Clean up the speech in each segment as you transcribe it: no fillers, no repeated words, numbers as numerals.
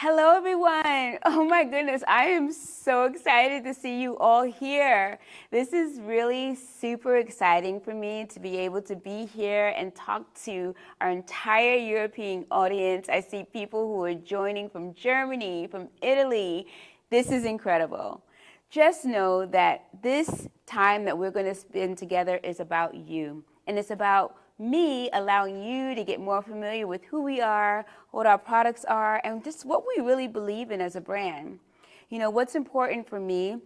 Hello, everyone. Oh my goodness, I am so excited to see you all here. This is really super exciting for me to be able to be here and talk to our entire European audience. I see people who are joining from Germany, from Italy. This is incredible. Just know that this time that we're going to spend together is about you, and it's about me allowing you to get more familiar with who we are, what our products are, and just what we really believe in as a brand. You know, what's important for me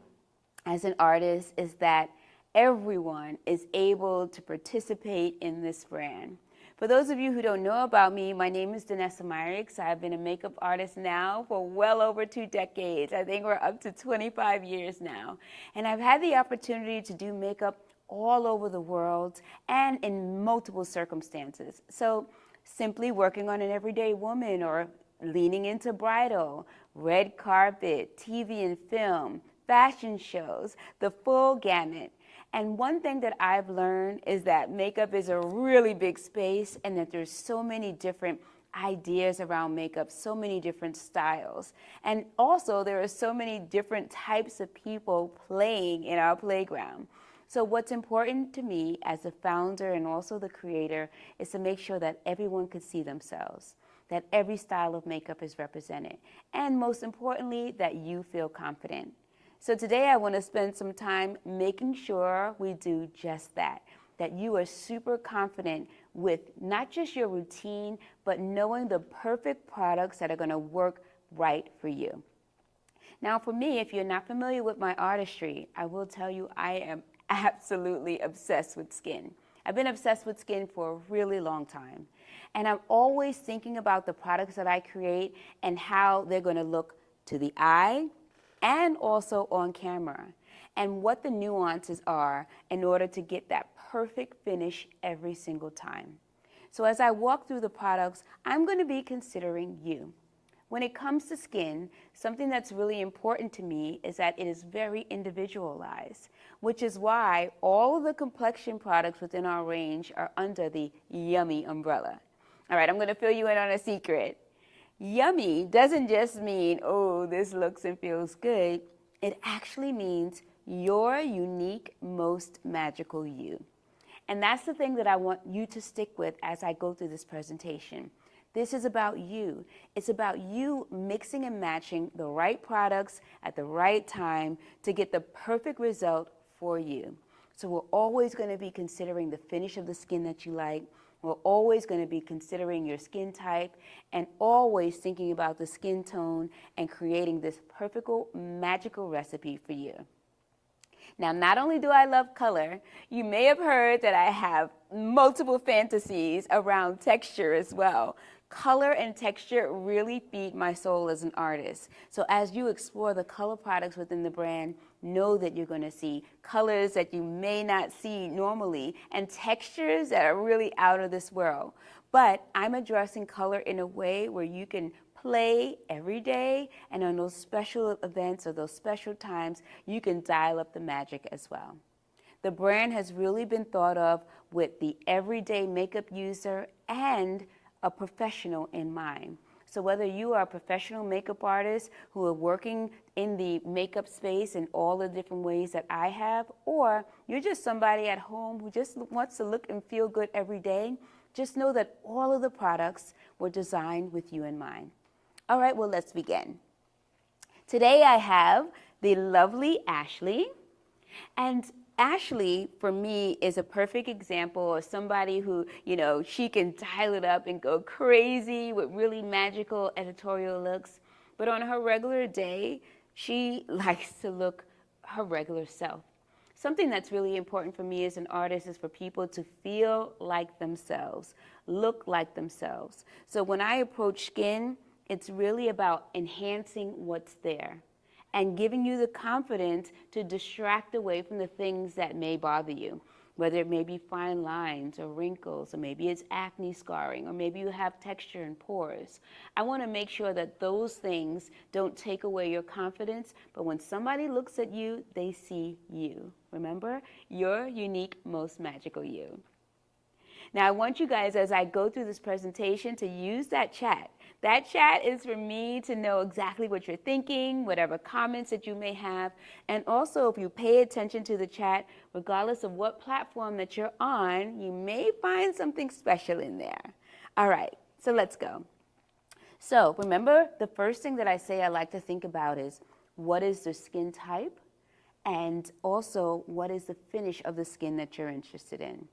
as an artist is that everyone is able to participate in this brand. For those of you who don't know about me, my name is Danessa Myricks. I've been a makeup artist now for well over 2 decades. I think we're up to 25 years now. And I've had the opportunity to do makeup all over the world and in multiple circumstances. So simply working on an everyday woman or leaning into bridal, red carpet, TV and film, fashion shows, the full gamut. And one thing that I've learned is that makeup is a really big space and that there's so many different ideas around makeup, so many different styles. And also there are so many different types of people playing in our playground. So what's important to me as a founder and also the creator is to make sure that everyone can see themselves, that every style of makeup is represented, and most importantly, that you feel confident. So today I want to spend some time making sure we do just that you are super confident with not just your routine, but knowing the perfect products that are going to work right for you. Now for me, if you're not familiar with my artistry, I will tell you I am absolutely obsessed with skin. I've been obsessed with skin for a really long time. And I'm always thinking about the products that I create and how they're going to look to the eye and also on camera, and what the nuances are in order to get that perfect finish every single time. So as I walk through the products, I'm going to be considering you. When it comes to skin, something that's really important to me is that it is very individualized, which is why all of the complexion products within our range are under the Yummy umbrella. All right, I'm going to fill you in on a secret. Yummy doesn't just mean, oh, this looks and feels good. It actually means your unique, most magical you. And that's the thing that I want you to stick with as I go through this presentation. This is about you. It's about you mixing and matching the right products at the right time to get the perfect result for you. So we're always going to be considering the finish of the skin that you like. We're always going to be considering your skin type and always thinking about the skin tone and creating this perfect, magical recipe for you. Now, not only do I love color, you may have heard that I have multiple fantasies around texture as well. Color and texture really feed my soul as an artist. So as you explore the color products within the brand, know that you're going to see colors that you may not see normally and textures that are really out of this world. But I'm addressing color in a way where you can play every day, and on those special events or those special times, you can dial up the magic as well. The brand has really been thought of with the everyday makeup user and a professional in mind. So whether you are a professional makeup artist who are working in the makeup space in all the different ways that I have, or you're just somebody at home who just wants to look and feel good every day, just know that all of the products were designed with you in mind. All right, well, let's begin. Today I have the lovely Ashley, and Ashley, for me, is a perfect example of somebody who, you know, she can dial it up and go crazy with really magical editorial looks. But on her regular day, she likes to look her regular self. Something that's really important for me as an artist is for people to feel like themselves, look like themselves. So when I approach skin, it's really about enhancing what's there and giving you the confidence to distract away from the things that may bother you, whether it may be fine lines or wrinkles, or maybe it's acne scarring, or maybe you have texture and pores. I want to make sure that those things don't take away your confidence, but when somebody looks at you, they see you. Remember, your unique, most magical you. Now I want you guys, as I go through this presentation, to use that chat. That chat is for me to know exactly what you're thinking, whatever comments that you may have. And also, if you pay attention to the chat, regardless of what platform that you're on, you may find something special in there. All right, so let's go. So remember, the first thing that I say I like to think about is, what is the skin type? And also, what is the finish of the skin that you're interested in?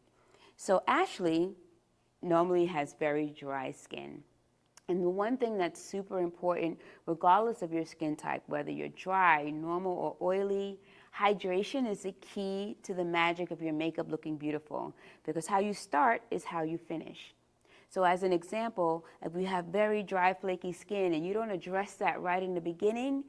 So Ashley normally has very dry skin. And the one thing that's super important, regardless of your skin type, whether you're dry, normal, or oily, hydration is the key to the magic of your makeup looking beautiful, because how you start is how you finish. So as an example, if you have very dry, flaky skin and you don't address that right in the beginning,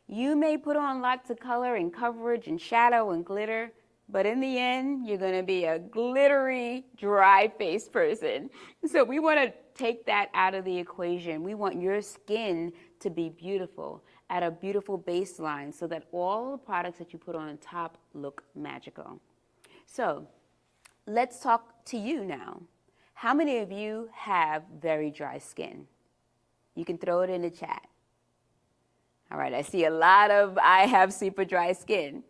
you may put on lots of color and coverage and shadow and glitter, but in the end, you're gonna be a glittery, dry-faced person. So we wanna take that out of the equation. We want your skin to be beautiful, at a beautiful baseline, so that all the products that you put on top look magical. So let's talk to you now. How many of you have very dry skin? You can throw it in the chat. All right, I see a lot of I have super dry skin.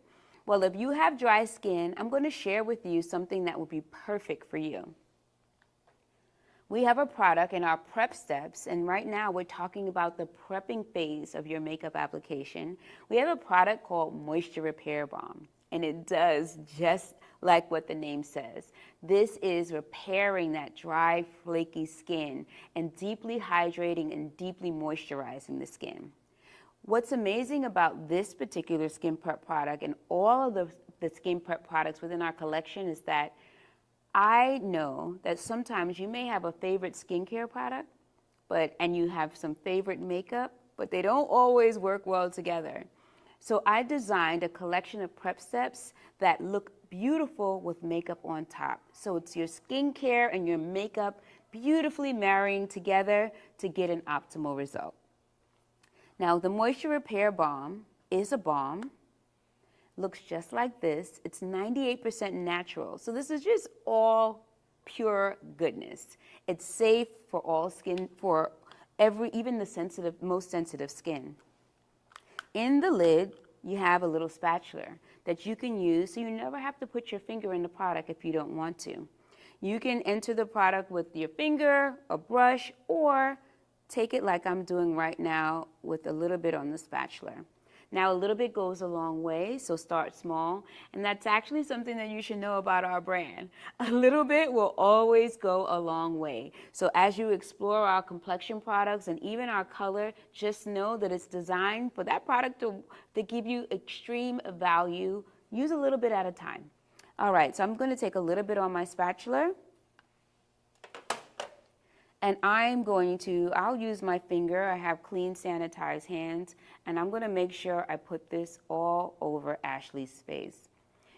Well, if you have dry skin, I'm going to share with you something that will be perfect for you. We have a product in our prep steps, and right now we're talking about the prepping phase of your makeup application. We have a product called Moisture Repair Balm, and it does just like what the name says. This is repairing that dry, flaky skin and deeply hydrating and deeply moisturizing the skin. What's amazing about this particular skin prep product and all of the skin prep products within our collection is that I know that sometimes you may have a favorite skincare product, and you have some favorite makeup, but they don't always work well together. So I designed a collection of prep steps that look beautiful with makeup on top. So it's your skincare and your makeup beautifully marrying together to get an optimal result. Now, the Moisture Repair Balm is a balm. Looks just like this. It's 98% natural. So this is just all pure goodness. It's safe for all skin, for even the most sensitive skin. In the lid, you have a little spatula that you can use, so you never have to put your finger in the product if you don't want to. You can enter the product with your finger, a brush, or take it like I'm doing right now with a little bit on the spatula. Now, a little bit goes a long way, so start small, and that's actually something that you should know about our brand. A little bit will always go a long way. So as you explore our complexion products and even our color, just know that it's designed for that product to give you extreme value. Use a little bit at a time. All right, so I'm going to take a little bit on my spatula. And I'll use my finger. I have clean, sanitized hands, and I'm gonna make sure I put this all over Ashley's face.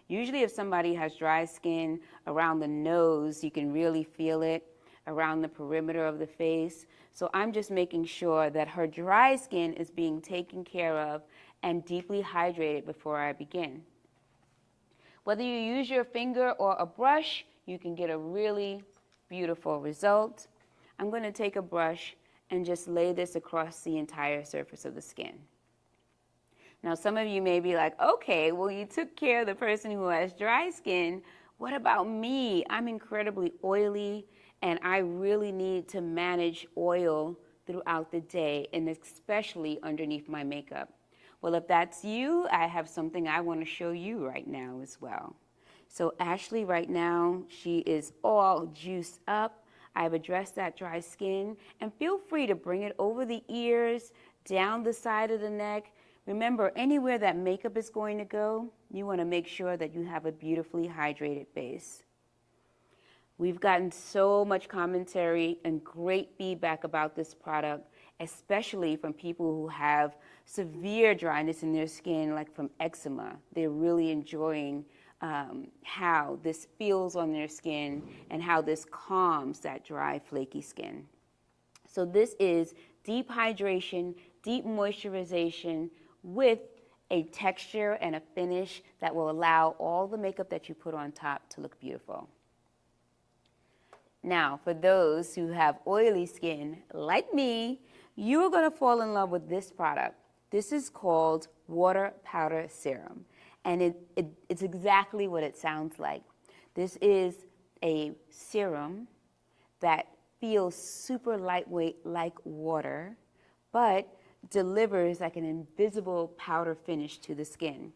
Usually if somebody has dry skin around the nose, you can really feel it around the perimeter of the face. So I'm just making sure that her dry skin is being taken care of and deeply hydrated before I begin. Whether you use your finger or a brush, you can get a really beautiful result. I'm going to take a brush and just lay this across the entire surface of the skin. Now, some of you may be like, okay, well, you took care of the person who has dry skin. What about me? I'm incredibly oily, and I really need to manage oil throughout the day, and especially underneath my makeup. Well, if that's you, I have something I want to show you right now as well. So Ashley right now, she is all juiced up. I've addressed that dry skin, and feel free to bring it over the ears, down the side of the neck. Remember, anywhere that makeup is going to go, you want to make sure that you have a beautifully hydrated base. We've gotten so much commentary and great feedback about this product, especially from people who have severe dryness in their skin, like from eczema. They're really enjoying how this feels on their skin and how this calms that dry, flaky skin. So this is deep hydration, deep moisturization with a texture and a finish that will allow all the makeup that you put on top to look beautiful. Now, for those who have oily skin, like me, you are going to fall in love with this product. This is called Water Powder Serum, and it's exactly what it sounds like. This is a serum that feels super lightweight like water, but delivers like an invisible powder finish to the skin.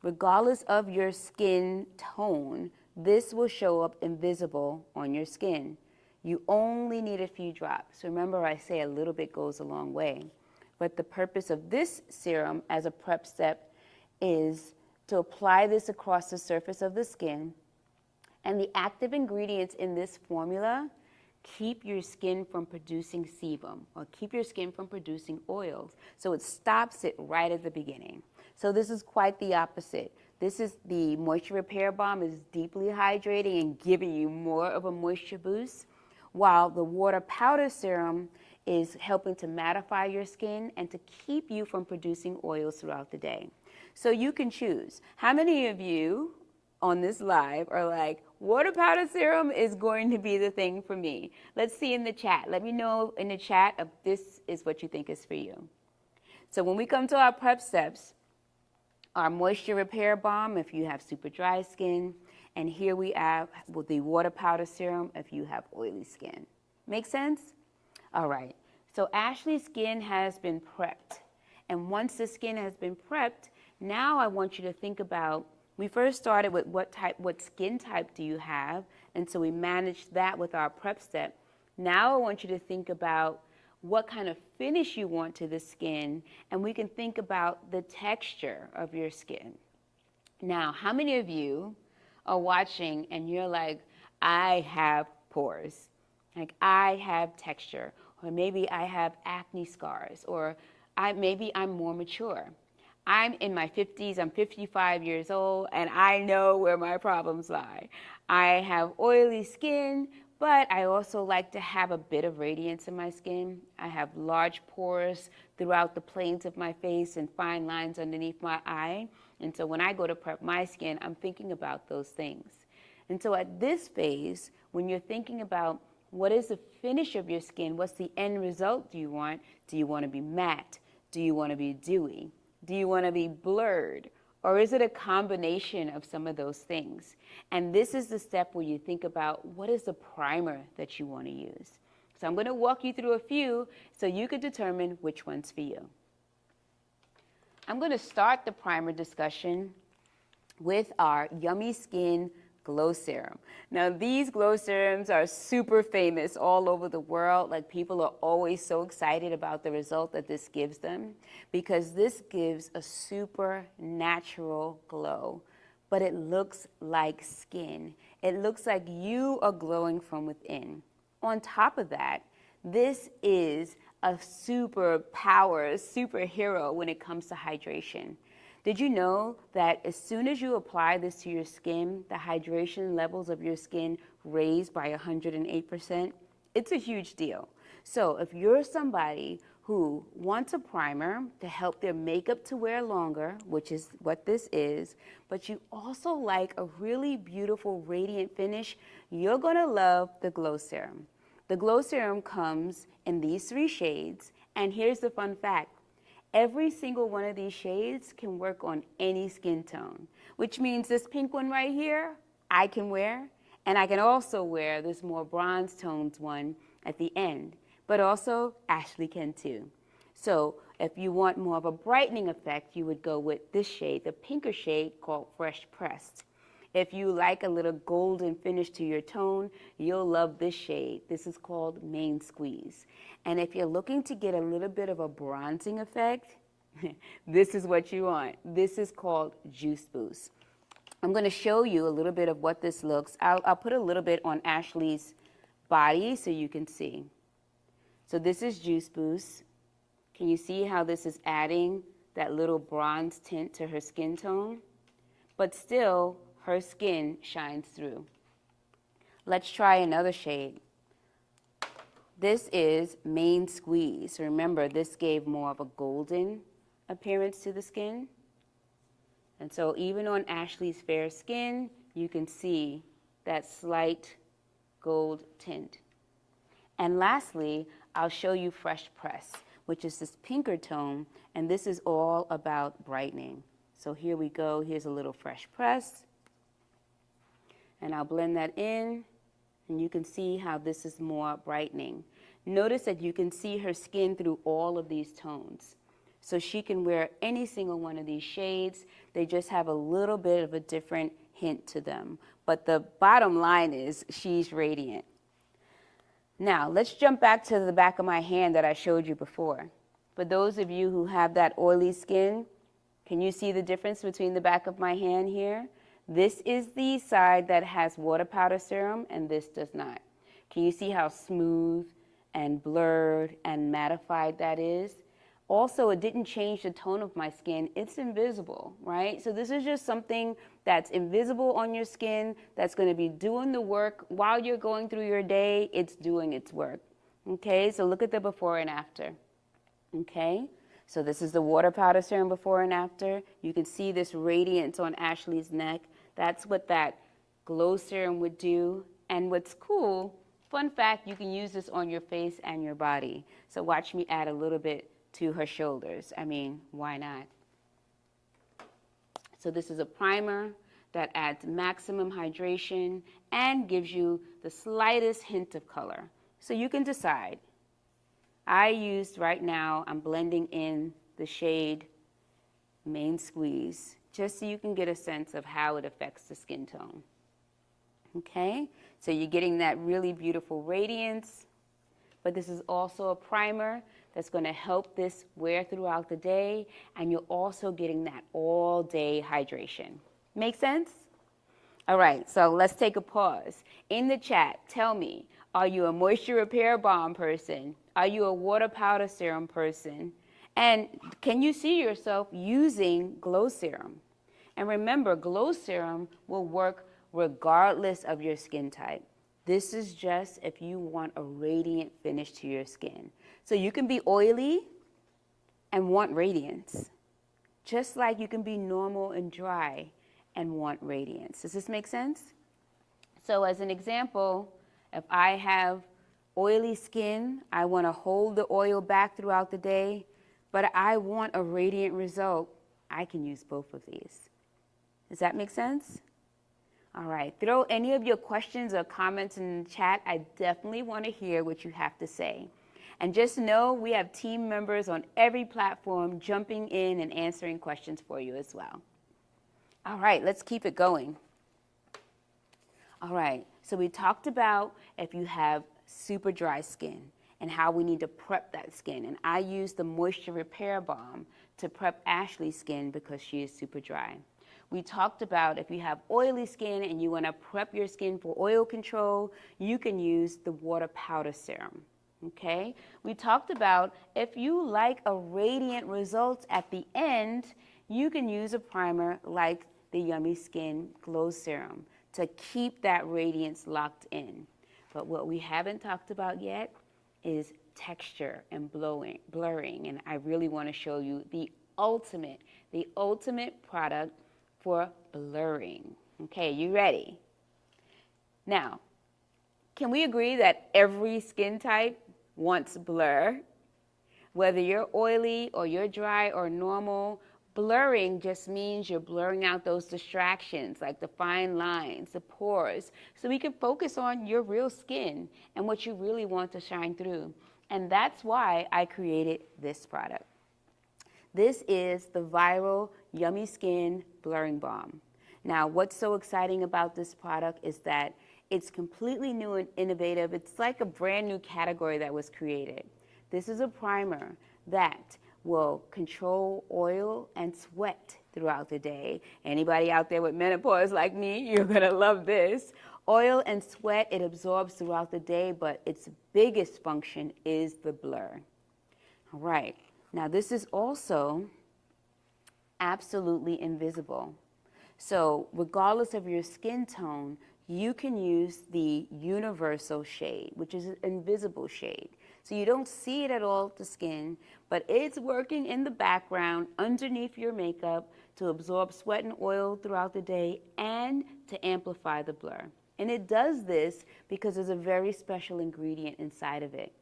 Regardless of your skin tone, this will show up invisible on your skin. You only need a few drops. Remember, I say a little bit goes a long way. But the purpose of this serum as a prep step is to apply this across the surface of the skin. And the active ingredients in this formula keep your skin from producing sebum, or keep your skin from producing oils. So it stops it right at the beginning. So this is quite the opposite. This is the Moisture Repair Balm is deeply hydrating and giving you more of a moisture boost, while the Water Powder Serum is helping to mattify your skin and to keep you from producing oils throughout the day. So you can choose. How many of you on this live are like, water powder serum is going to be the thing for me? Let's see in the chat. Let me know in the chat if this is what you think is for you. So when we come to our prep steps, our Moisture Repair Balm if you have super dry skin, and here we have with the Water Powder Serum if you have oily skin. Make sense? All right. So Ashley's skin has been prepped. And once the skin has been prepped, now I want you to think about, we first started with what skin type do you have, and so we managed that with our prep step. Now I want you to think about what kind of finish you want to the skin, and we can think about the texture of your skin. Now, how many of you are watching and you're like, I have pores, like I have texture, or maybe I have acne scars, or maybe I'm more mature. I'm in my 50s, I'm 55 years old, and I know where my problems lie. I have oily skin, but I also like to have a bit of radiance in my skin. I have large pores throughout the planes of my face and fine lines underneath my eye. And so when I go to prep my skin, I'm thinking about those things. And so at this phase, when you're thinking about what is the finish of your skin, what's the end result do you want? Do you want to be matte? Do you want to be dewy? Do you want to be blurred? Or is it a combination of some of those things? And this is the step where you think about what is the primer that you want to use. So I'm going to walk you through a few so you can determine which one's for you. I'm going to start the primer discussion with our Yummy Skin Glow Serum. Now these glow serums are super famous all over the world. Like, people are always so excited about the result that this gives them, because this gives a super natural glow, but it looks like skin. It looks like you are glowing from within. On top of that, this is a superhero when it comes to hydration. Did you know that as soon as you apply this to your skin, the hydration levels of your skin raise by 108%? It's a huge deal. So if you're somebody who wants a primer to help their makeup to wear longer, which is what this is, but you also like a really beautiful radiant finish, you're gonna love the Glow Serum. The Glow Serum comes in these 3 shades, and here's the fun fact. Every single one of these shades can work on any skin tone, which means this pink one right here, I can wear, and I can also wear this more bronze toned one at the end, but also Ashley can too. So if you want more of a brightening effect, you would go with this shade, the pinker shade called Fresh Pressed. If you like a little golden finish to your tone, you'll love this shade. This is called Main Squeeze. And if you're looking to get a little bit of a bronzing effect, this is what you want. This is called Juice Boost. I'm going to show you a little bit of what this looks. I'll put a little bit on Ashley's body so you can see. So this is Juice Boost. Can you see how this is adding that little bronze tint to her skin tone? But still, her skin shines through. Let's try another shade. This is Main Squeeze. Remember, this gave more of a golden appearance to the skin. And so even on Ashley's fair skin, you can see that slight gold tint. And lastly, I'll show you Fresh Press, which is this pinker tone, and this is all about brightening. So here we go. Here's a little Fresh Press. And I'll blend that in, and you can see how this is more brightening. Notice that you can see her skin through all of these tones. So she can wear any single one of these shades. They just have a little bit of a different hint to them. But the bottom line is she's radiant. Now, let's jump back to the back of my hand that I showed you before. For those of you who have that oily skin, can you see the difference between the back of my hand here? This is the side that has water powder serum, and this does not. Can you see how smooth and blurred and mattified that is? Also, it didn't change the tone of my skin. It's invisible, right? So this is just something that's invisible on your skin that's going to be doing the work while you're going through your day. It's doing its work. Okay, so look at the before and after. Okay, so this is the water powder serum before and after. You can see this radiance on Ashley's neck. That's what that glow serum would do. And what's cool, fun fact, you can use this on your face and your body. So watch me add a little bit to her shoulders. I mean, why not? So this is a primer that adds maximum hydration and gives you the slightest hint of color. So you can decide. I'm blending in the shade Main Squeeze, just so you can get a sense of how it affects the skin tone. Okay, so you're getting that really beautiful radiance, but this is also a primer that's going to help this wear throughout the day, and you're also getting that all-day hydration. Make sense? All right, so let's take a pause. In the chat, tell me, are you a moisture repair balm person? Are you a water powder serum person? And can you see yourself using glow serum? And remember, glow serum will work regardless of your skin type. This is just if you want a radiant finish to your skin. So you can be oily and want radiance, just like you can be normal and dry and want radiance. Does this make sense? So as an example, if I have oily skin, I want to hold the oil back throughout the day, but I want a radiant result, I can use both of these. Does that make sense? All right, throw any of your questions or comments in the chat. I definitely want to hear what you have to say. And just know we have team members on every platform jumping in and answering questions for you as well. All right, let's keep it going. All right, so we talked about if you have super dry skin and how we need to prep that skin. And I use the Moisture Repair Balm to prep Ashley's skin because she is super dry. We talked about if you have oily skin and you want to prep your skin for oil control, you can use the water powder serum. Okay? We talked about if you like a radiant result at the end, you can use a primer like the Yummy Skin Glow Serum to keep that radiance locked in. But what we haven't talked about yet is texture and blurring. And I really want to show you the ultimate product for blurring. Okay, you ready? Now, can we agree that every skin type wants blur? Whether you're oily or you're dry or normal, blurring just means you're blurring out those distractions like the fine lines, the pores, so we can focus on your real skin and what you really want to shine through. And that's why I created this product. This is the viral Yummy Skin Blurring Balm. Now, what's so exciting about this product is that it's completely new and innovative. It's like a brand new category that was created. This is a primer that will control oil and sweat throughout the day. Anybody out there with menopause like me, you're gonna love this. Oil and sweat, it absorbs throughout the day, but its biggest function is the blur. All right. Now, this is also absolutely invisible. So regardless of your skin tone, you can use the universal shade, which is an invisible shade. So you don't see it at all to skin, but it's working in the background underneath your makeup to absorb sweat and oil throughout the day and to amplify the blur. And it does this because there's a very special ingredient inside of it.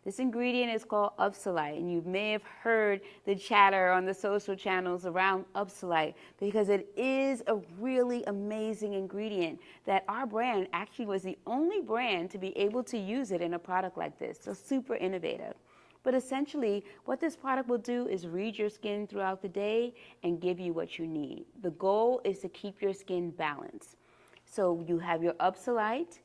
This ingredient is called Upsolite, and you may have heard the chatter on the social channels around Upsolite because it is a really amazing ingredient that our brand actually was the only brand to be able to use it in a product like this, so super innovative. But essentially, what this product will do is read your skin throughout the day and give you what you need. The goal is to keep your skin balanced. So you have your Upsolite,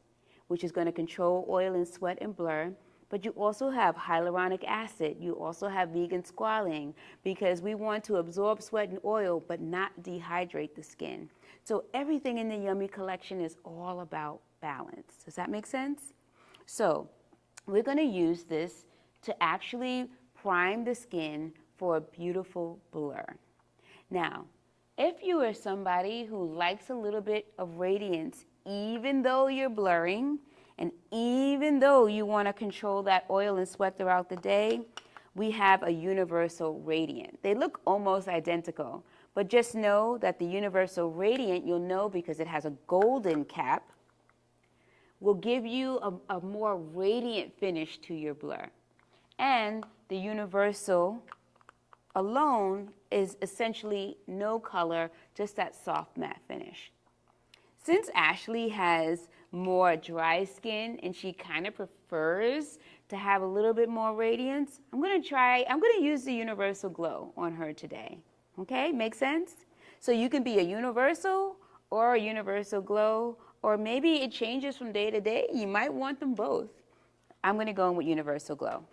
which is going to control oil and sweat and blur. But you also have hyaluronic acid. You also have vegan squalane because we want to absorb sweat and oil but not dehydrate the skin. So everything in the Yummy collection is all about balance. Does that make sense? So we're going to use this to actually prime the skin for a beautiful blur. Now, if you are somebody who likes a little bit of radiance, even though you're blurring, and even though you want to control that oil and sweat throughout the day, we have a Universal Radiant. They look almost identical, but just know that the Universal Radiant, you'll know because it has a golden cap, will give you a more radiant finish to your blur. And the Universal alone is essentially no color, just that soft matte finish. Since Ashley has more dry skin and she kind of prefers to have a little bit more radiance, I'm going to use the Universal Glow on her today. Okay, make sense? So you can be a Universal or a Universal Glow, or maybe it changes from day to day. You might want them both. I'm going to go in with Universal Glow.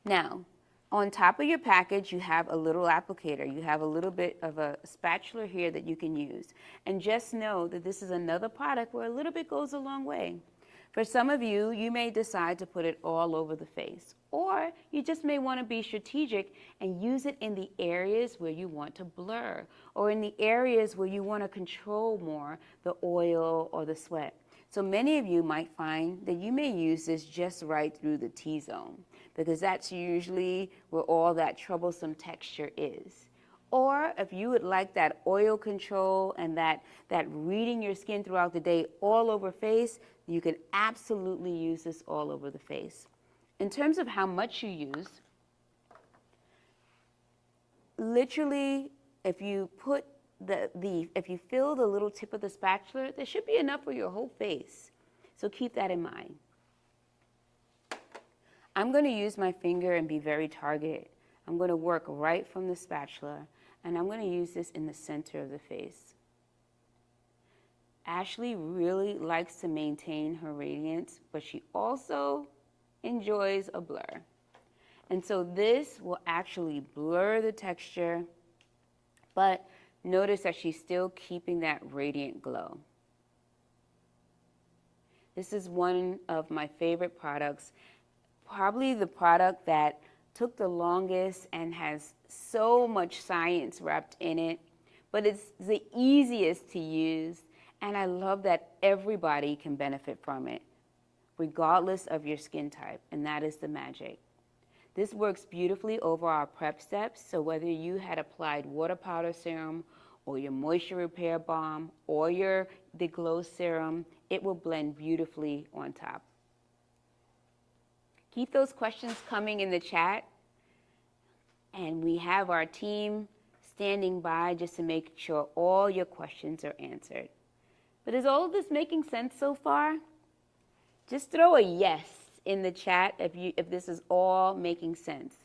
Now, on top of your package, you have a little applicator. You have a little bit of a spatula here that you can use. And just know that this is another product where a little bit goes a long way. For some of you, you may decide to put it all over the face. Or you just may want to be strategic and use it in the areas where you want to blur, or in the areas where you want to control more the oil or the sweat. So many of you might find that you may use this just right through the T-zone, because that's usually where all that troublesome texture is. Or if you would like that oil control and that reading your skin throughout the day all over face, you can absolutely use this all over the face. In terms of how much you use, literally, if you put if you fill the little tip of the spatula, there should be enough for your whole face. So keep that in mind. I'm going to use my finger and be very targeted. I'm going to work right from the spatula, and I'm going to use this in the center of the face. Ashley really likes to maintain her radiance, but she also enjoys a blur. And so this will actually blur the texture, but notice that she's still keeping that radiant glow. This is one of my favorite products, probably the product that took the longest and has so much science wrapped in it, but it's the easiest to use, and I love that everybody can benefit from it, regardless of your skin type, and that is the magic. This works beautifully over our prep steps, so whether you had applied water powder serum or your moisture repair balm or the glow serum, it will blend beautifully on top. Keep those questions coming in the chat, and we have our team standing by just to make sure all your questions are answered. But is all of this making sense so far? Just throw a yes in the chat if this is all making sense.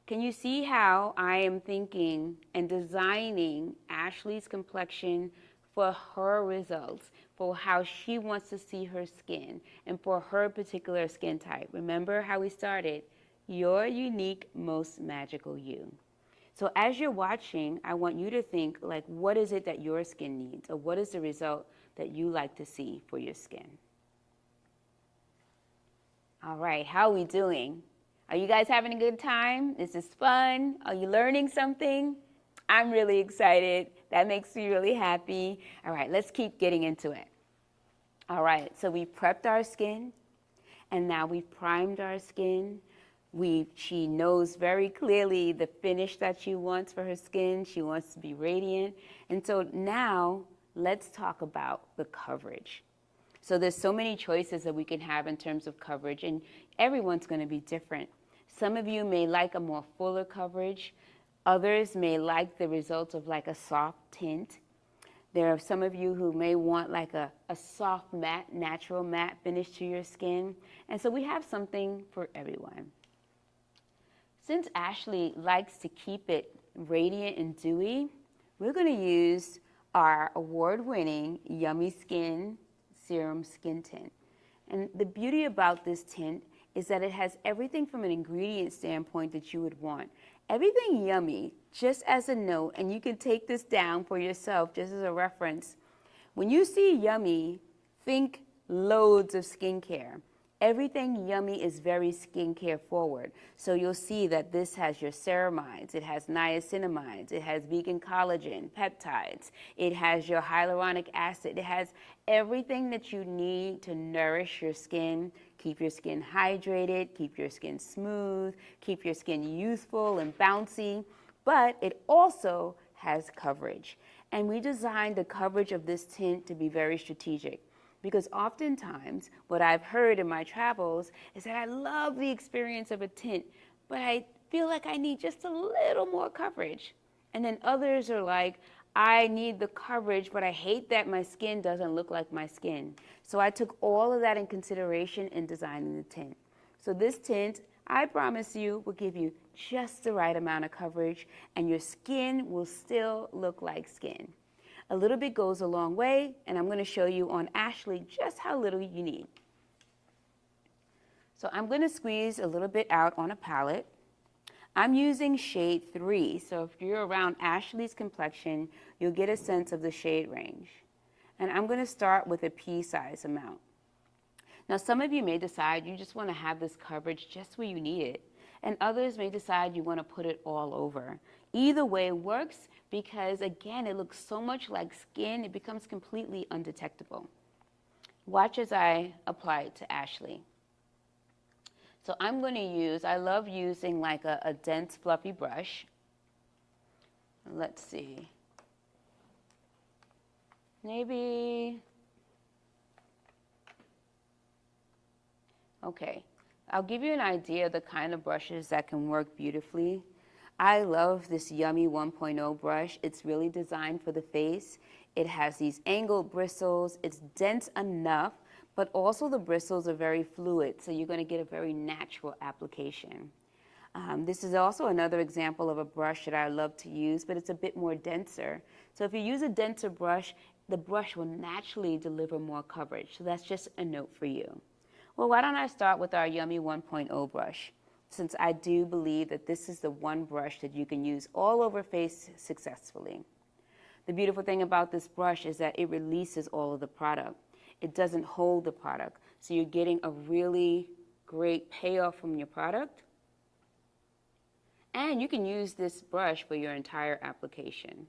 Can you see how I am thinking and designing Ashley's complexion for her results, for how she wants to see her skin, and for her particular skin type? Remember how we started? Your unique, most magical you. So as you're watching, I want you to think, like, what is it that your skin needs, or what is the result that you like to see for your skin? All right, how are we doing? Are you guys having a good time? Is this fun? Are you learning something? I'm really excited. That makes me really happy. All right, let's keep getting into it. All right, so we prepped our skin, and now we've primed our skin. She knows very clearly the finish that she wants for her skin. She wants to be radiant. And so now let's talk about the coverage. So there's so many choices that we can have in terms of coverage, and everyone's going to be different. Some of you may like a more fuller coverage. Others may like the results of like a soft tint. There are some of you who may want like a soft matte, natural matte finish to your skin. And so we have something for everyone. Since Ashley likes to keep it radiant and dewy, we're going to use our award-winning Yummy Skin Serum Skin Tint. And the beauty about this tint is that it has everything from an ingredient standpoint that you would want. Everything yummy, just as a note, and you can take this down for yourself just as a reference. When you see yummy, think loads of skincare. Everything yummy is very skincare forward. So you'll see that this has your ceramides, it has niacinamides, it has vegan collagen, peptides, it has your hyaluronic acid, it has everything that you need to nourish your skin, keep your skin hydrated, keep your skin smooth, keep your skin youthful and bouncy, but it also has coverage. And we designed the coverage of this tint to be very strategic. Because oftentimes, what I've heard in my travels is that I love the experience of a tint, but I feel like I need just a little more coverage. And then others are like, I need the coverage, but I hate that my skin doesn't look like my skin. So I took all of that in consideration in designing the tint. So this tint, I promise you, will give you just the right amount of coverage, and your skin will still look like skin. A little bit goes a long way, and I'm going to show you on Ashley just how little you need. So I'm going to squeeze a little bit out on a palette. I'm using shade 3, so if you're around Ashley's complexion, you'll get a sense of the shade range. And I'm going to start with a pea-size amount. Now, some of you may decide you just want to have this coverage just where you need it, and others may decide you want to put it all over. Either way works because, again, it looks so much like skin, it becomes completely undetectable. Watch as I apply it to Ashley. So I'm going to use, I love using like a dense, fluffy brush. Let's see. Maybe, okay. I'll give you an idea of the kind of brushes that can work beautifully. I love this Yummy 1.0 brush. It's really designed for the face. It has these angled bristles. It's dense enough, but also the bristles are very fluid, so you're going to get a very natural application. This is also another example of a brush that I love to use, but it's a bit more denser. So if you use a denser brush, the brush will naturally deliver more coverage. So that's just a note for you. Well, why don't I start with our Yummy 1.0 brush, since I do believe that this is the one brush that you can use all over face successfully. The beautiful thing about this brush is that it releases all of the product. It doesn't hold the product, so you're getting a really great payoff from your product. And you can use this brush for your entire application.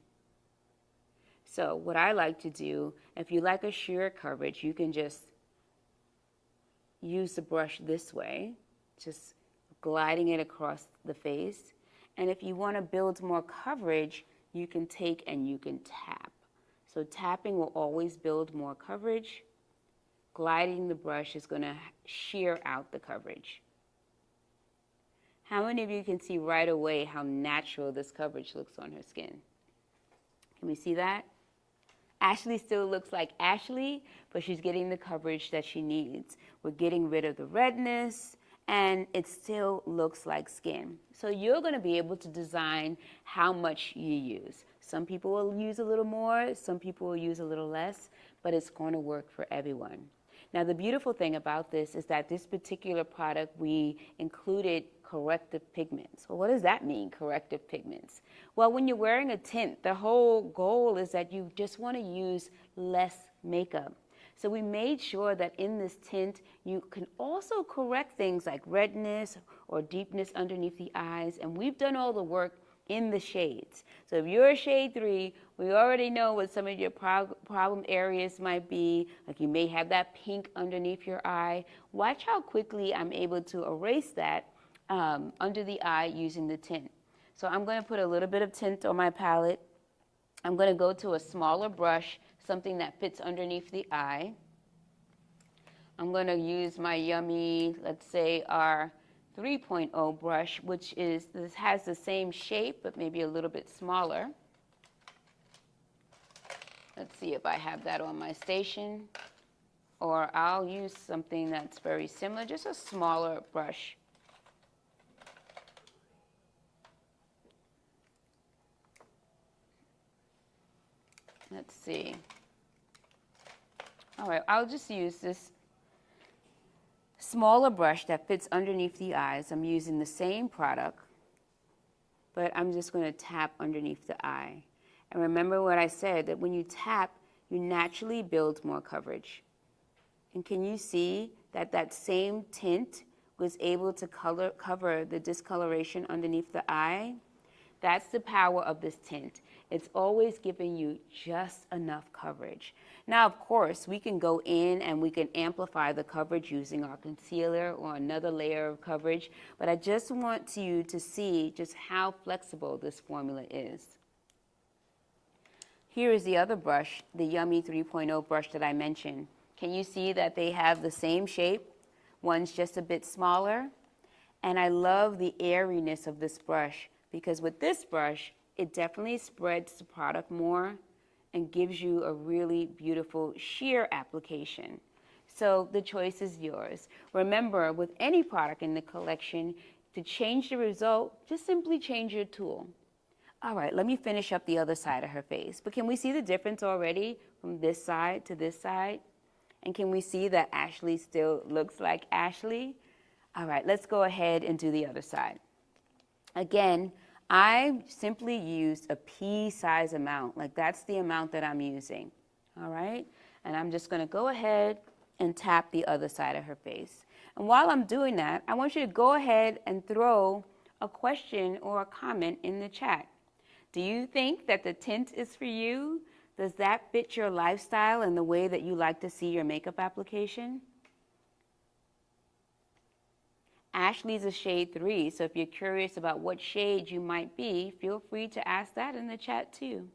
So what I like to do, if you like a sheer coverage, you can just use the brush this way, just gliding it across the face. And if you want to build more coverage, you can take and you can tap. So tapping will always build more coverage. Gliding the brush is going to shear out the coverage. How many of you can see right away how natural this coverage looks on her skin? Can we see that? Ashley still looks like Ashley, but she's getting the coverage that she needs. We're getting rid of the redness, and it still looks like skin. So you're going to be able to design how much you use. Some people will use a little more, some people will use a little less, but it's going to work for everyone. Now, the beautiful thing about this is that this particular product, we included corrective pigments. Well, what does that mean, corrective pigments? Well, when you're wearing a tint, the whole goal is that you just want to use less makeup. So we made sure that in this tint, you can also correct things like redness or deepness underneath the eyes, and we've done all the work in the shades. So if you're a shade 3, we already know what some of your problem areas might be. Like you may have that pink underneath your eye. Watch how quickly I'm able to erase that under the eye using the tint. So I'm going to put a little bit of tint on my palette, I'm going to go to a smaller brush, something that fits underneath the eye. I'm going to use my yummy, let's say our 3.0 brush, which is, this has the same shape, but maybe a little bit smaller. Let's see if I have that on my station. Or I'll use something that's very similar, just a smaller brush. Let's see. All right, I'll just use this smaller brush that fits underneath the eyes. I'm using the same product, but I'm just going to tap underneath the eye. And remember what I said, that when you tap, you naturally build more coverage. And can you see that that same tint was able to cover the discoloration underneath the eye? That's the power of this tint. It's always giving you just enough coverage. Now, of course, we can go in and we can amplify the coverage using our concealer or another layer of coverage, but I just want you to see just how flexible this formula is. Here is the other brush, the Yummy 3.0 brush that I mentioned. Can you see that they have the same shape? One's just a bit smaller. And I love the airiness of this brush, because with this brush, it definitely spreads the product more and gives you a really beautiful sheer application. So the choice is yours. Remember, with any product in the collection, to change the result, just simply change your tool. All right, let me finish up the other side of her face. But can we see the difference already from this side to this side? And can we see that Ashley still looks like Ashley? All right, let's go ahead and do the other side. Again, I simply used a pea-size amount, like that's the amount that I'm using, all right? And I'm just gonna go ahead and tap the other side of her face. And while I'm doing that, I want you to go ahead and throw a question or a comment in the chat. Do you think that the tint is for you? Does that fit your lifestyle and the way that you like to see your makeup application? Ashley's a shade 3, so if you're curious about what shade you might be, feel free to ask that in the chat too.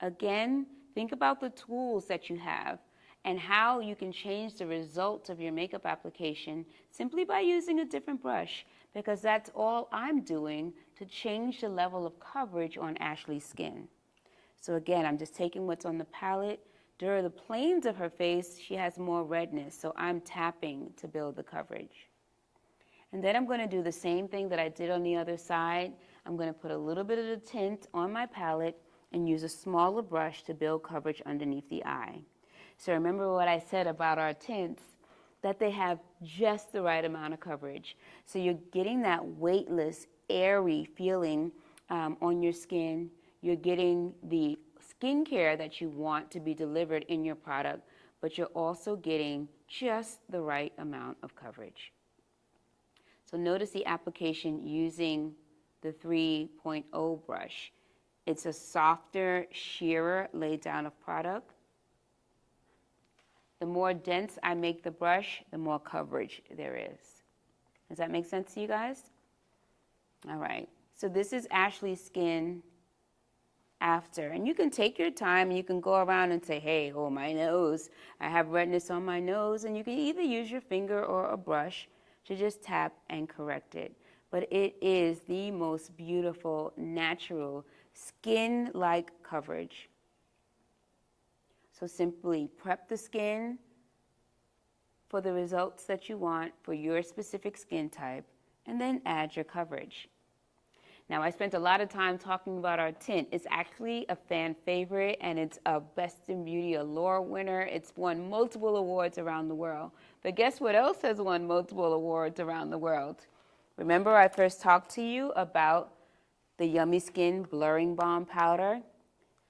Again, think about the tools that you have and how you can change the results of your makeup application simply by using a different brush, because that's all I'm doing to change the level of coverage on Ashley's skin. So again, I'm just taking what's on the palette. During the planes of her face, she has more redness, so I'm tapping to build the coverage. And then I'm going to do the same thing that I did on the other side. I'm going to put a little bit of the tint on my palette and use a smaller brush to build coverage underneath the eye. So remember what I said about our tints, that they have just the right amount of coverage. So you're getting that weightless, airy feeling on your skin. You're getting the skincare that you want to be delivered in your product, but you're also getting just the right amount of coverage. So notice the application using the 3.0 brush. It's a softer, sheerer lay down of product. The more dense I make the brush, the more coverage there is. Does that make sense to you guys? All right, so this is Ashley's skin after. And you can take your time and you can go around and say, hey, oh, my nose, I have redness on my nose. And you can either use your finger or a brush to just tap and correct it. But it is the most beautiful, natural, skin-like coverage. So simply prep the skin for the results that you want for your specific skin type, and then add your coverage. Now, I spent a lot of time talking about our tint. It's actually a fan favorite, and it's a Best in Beauty Allure winner. It's won multiple awards around the world. But guess what else has won multiple awards around the world? Remember I first talked to you about the Yummy Skin Blurring Balm Powder?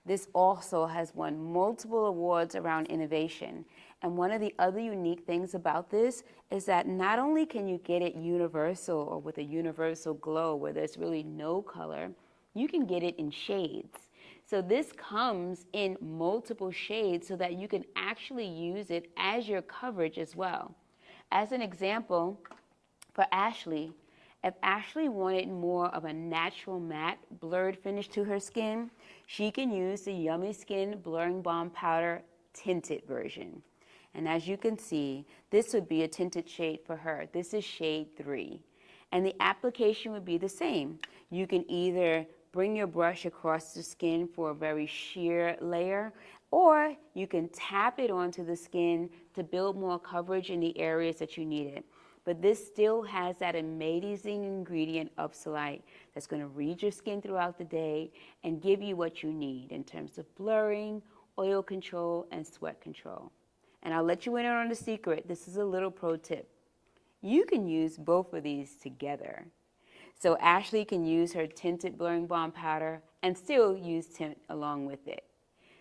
This also has won multiple awards around innovation. And one of the other unique things about this is that not only can you get it universal or with a universal glow where there's really no color, you can get it in shades. So this comes in multiple shades so that you can actually use it as your coverage as well. As an example, for Ashley, If Ashley wanted more of a natural matte blurred finish to her skin, she can use the Yummy Skin Blurring Balm Powder tinted version. And as you can see, this would be a tinted shade for her. This is shade 3. And the application would be the same. You can either bring your brush across the skin for a very sheer layer, or you can tap it onto the skin to build more coverage in the areas that you need it. But this still has that amazing ingredient of Upsolite that's going to read your skin throughout the day and give you what you need in terms of blurring, oil control, and sweat control. And I'll let you in on the secret. This is a little pro tip. You can use both of these together. So Ashley can use her tinted blurring balm powder and still use tint along with it.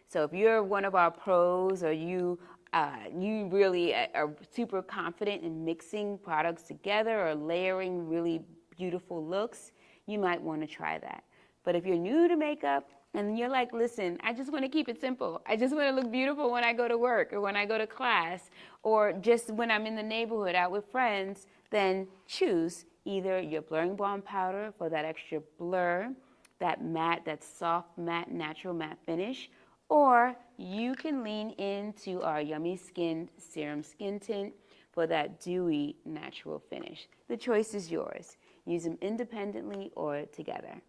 So if you're one of our pros, or you really are super confident in mixing products together or layering really beautiful looks, you might want to try that. But if you're new to makeup and you're like, listen, I just want to keep it simple. I just want to look beautiful when I go to work or when I go to class or just when I'm in the neighborhood out with friends, then choose either your blurring balm powder for that extra blur, that matte, that soft matte, natural matte finish, or you can lean into our Yummy Skin Serum Skin Tint for that dewy natural finish. The choice is yours. Use them independently or together.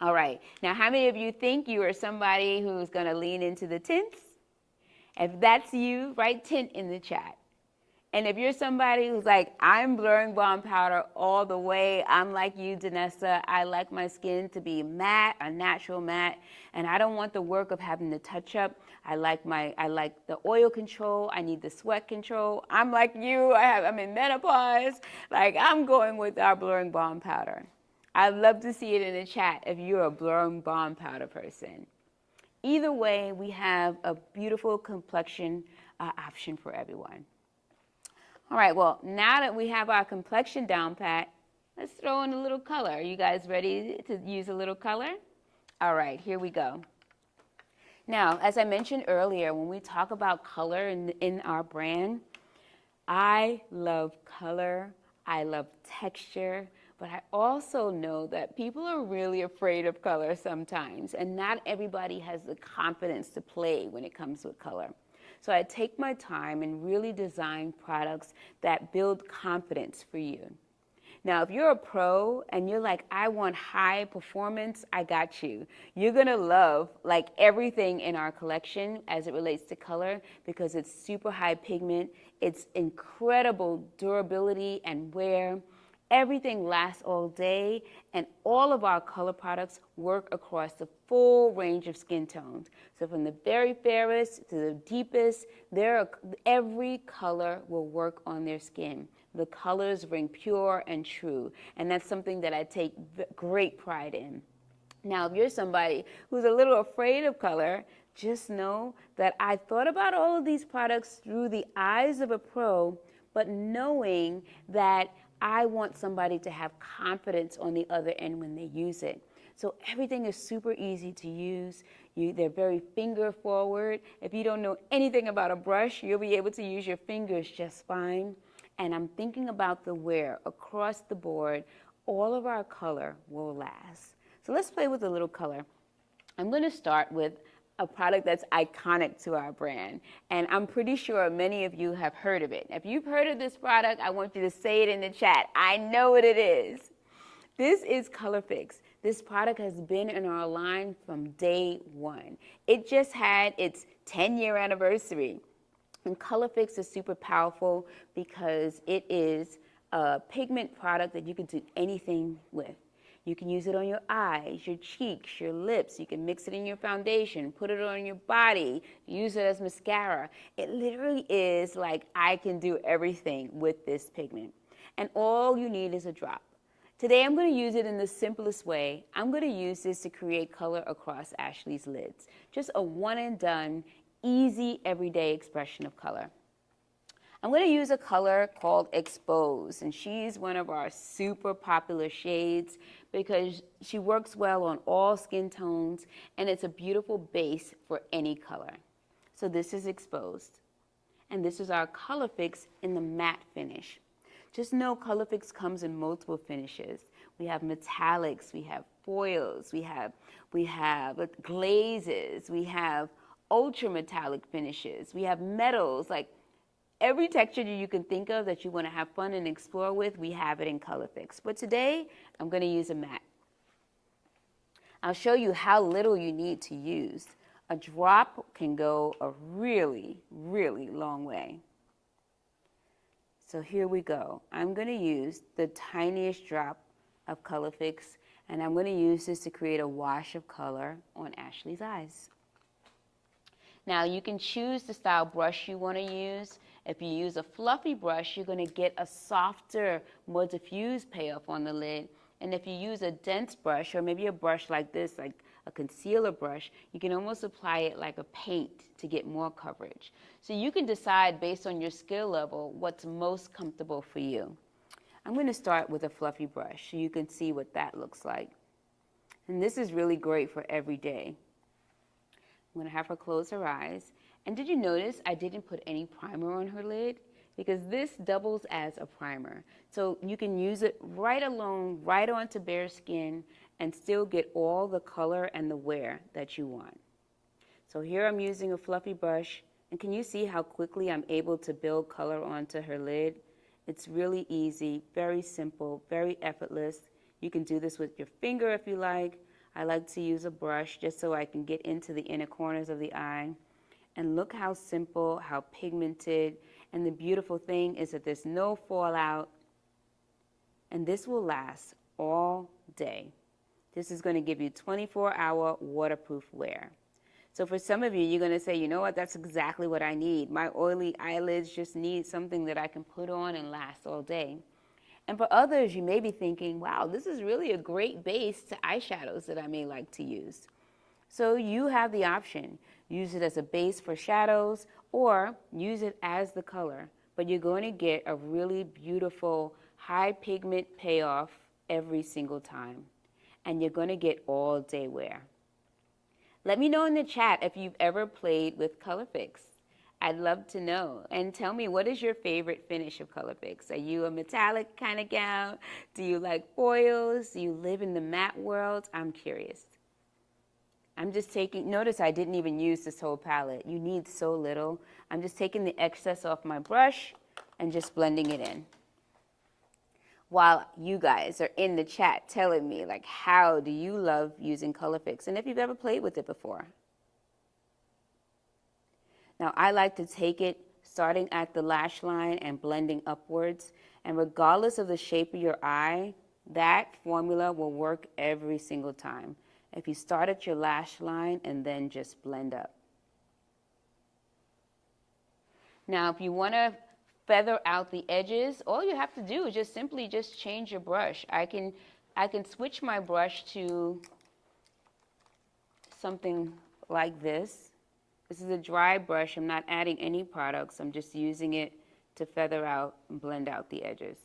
All right, now how many of you think you are somebody who's gonna lean into the tints? If that's you, write tint in the chat. And if you're somebody who's like, I'm blurring balm powder all the way, I'm like you, Danessa, I like my skin to be matte, a natural matte, and I don't want the work of having to touch up. I like the oil control, I need the sweat control. I'm like you, I'm in menopause. Like, I'm going with our blurring balm powder. I'd love to see it in the chat if you're a blurring balm powder person. Either way, we have a beautiful complexion option for everyone. All right, well, now that we have our complexion down pat, let's throw in a little color. Are you guys ready to use a little color? All right, here we go. Now, as I mentioned earlier, when we talk about color in our brand, I love color, I love texture, but I also know that people are really afraid of color sometimes, and not everybody has the confidence to play when it comes with color. So I take my time and really design products that build confidence for you. Now, if you're a pro and you're like, I want high performance, I got you. You're gonna love like everything in our collection as it relates to color because it's super high pigment, it's incredible durability and wear. Everything lasts all day, and all of our color products work across the full range of skin tones. So from the very fairest to the deepest, every color will work on their skin. The colors ring pure and true, and that's something that I take great pride in. Now, if you're somebody who's a little afraid of color, just know that I thought about all of these products through the eyes of a pro, but knowing that I want somebody to have confidence on the other end when they use it. So everything is super easy to use. They're very finger forward. If you don't know anything about a brush, you'll be able to use your fingers just fine. And I'm thinking about the wear across the board. All of our color will last. So let's play with a little color. I'm going to start with a product that's iconic to our brand. And I'm pretty sure many of you have heard of it. If you've heard of this product, I want you to say it in the chat. I know what it is. This is Color Fix. This product has been in our line from day one. It just had its 10-year anniversary. And Color Fix is super powerful because it is a pigment product that you can do anything with. You can use it on your eyes, your cheeks, your lips. You can mix it in your foundation, put it on your body, use it as mascara. It literally is like I can do everything with this pigment. And all you need is a drop. Today I'm going to use it in the simplest way. I'm going to use this to create color across Ashley's lids. Just a one and done, easy, everyday expression of color. I'm going to use a color called Expose, and she's one of our super popular shades because she works well on all skin tones, and it's a beautiful base for any color. So this is Exposed, and this is our Color Fix in the matte finish. Just know Color Fix comes in multiple finishes. We have metallics, we have foils, we have glazes, we have ultra metallic finishes, we have metals, like every texture you can think of that you want to have fun and explore with, we have it in Color Fix. But today, I'm going to use a matte. I'll show you how little you need to use. A drop can go a really, really long way. So here we go. I'm going to use the tiniest drop of Color Fix, and I'm going to use this to create a wash of color on Ashley's eyes. Now you can choose the style brush you want to use. If you use a fluffy brush, you're going to get a softer, more diffused payoff on the lid. And if you use a dense brush, or maybe a brush like this, like a concealer brush, you can almost apply it like a paint to get more coverage. So you can decide based on your skill level what's most comfortable for you. I'm going to start with a fluffy brush so you can see what that looks like. And this is really great for every day. I'm going to have her close her eyes. And did you notice I didn't put any primer on her lid? Because this doubles as a primer. So you can use it right alone, right onto bare skin, and still get all the color and the wear that you want. So here I'm using a fluffy brush, and can you see how quickly I'm able to build color onto her lid? It's really easy, very simple, very effortless. You can do this with your finger if you like. I like to use a brush just so I can get into the inner corners of the eye. And look how simple, how pigmented, and the beautiful thing is that there's no fallout, and this will last all day. This is going to give you 24-hour waterproof wear. So for some of you, you're going to say, you know what, that's exactly what I need. My oily eyelids just need something that I can put on and last all day. And for others, you may be thinking, wow, this is really a great base to eyeshadows that I may like to use. So you have the option. Use it as a base for shadows or use it as the color. But you're going to get a really beautiful high pigment payoff every single time. And you're going to get all day wear. Let me know in the chat if you've ever played with Color Fix. I'd love to know. And tell me, what is your favorite finish of Color Fix? Are you a metallic kind of gal? Do you like foils? Do you live in the matte world? I'm curious. I'm just taking, notice I didn't even use this whole palette. You need so little. I'm just taking the excess off my brush and just blending it in. While you guys are in the chat telling me, like, how do you love using Color Fix? And if you've ever played with it before. Now, I like to take it starting at the lash line and blending upwards. And regardless of the shape of your eye, that formula will work every single time. If you start at your lash line and then just blend up. Now, if you want to feather out the edges, all you have to do is just simply just change your brush. I can switch my brush to something like this. This is a dry brush. I'm not adding any products. I'm just using it to feather out and blend out the edges.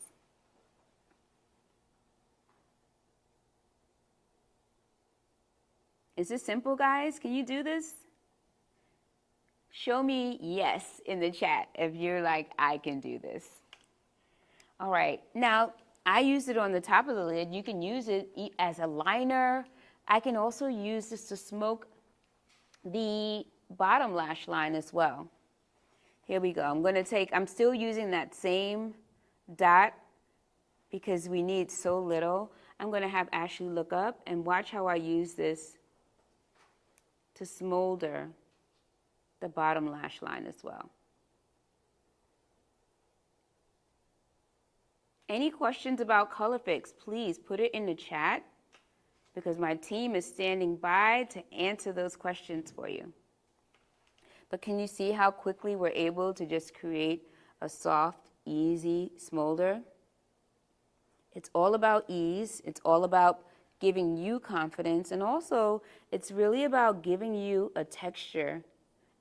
Is this simple, guys? Can you do this? Show me yes in the chat if you're like, I can do this. All right, now I use it on the top of the lid. You can use it as a liner. I can also use this to smoke the bottom lash line as well. Here we go. I'm still using that same dot because we need so little. I'm gonna have Ashley look up and watch how I use this to smolder the bottom lash line as well. Any questions about Color Fix, please put it in the chat because my team is standing by to answer those questions for you. But can you see how quickly we're able to just create a soft, easy smolder? It's all about ease. It's all about giving you confidence, and also it's really about giving you a texture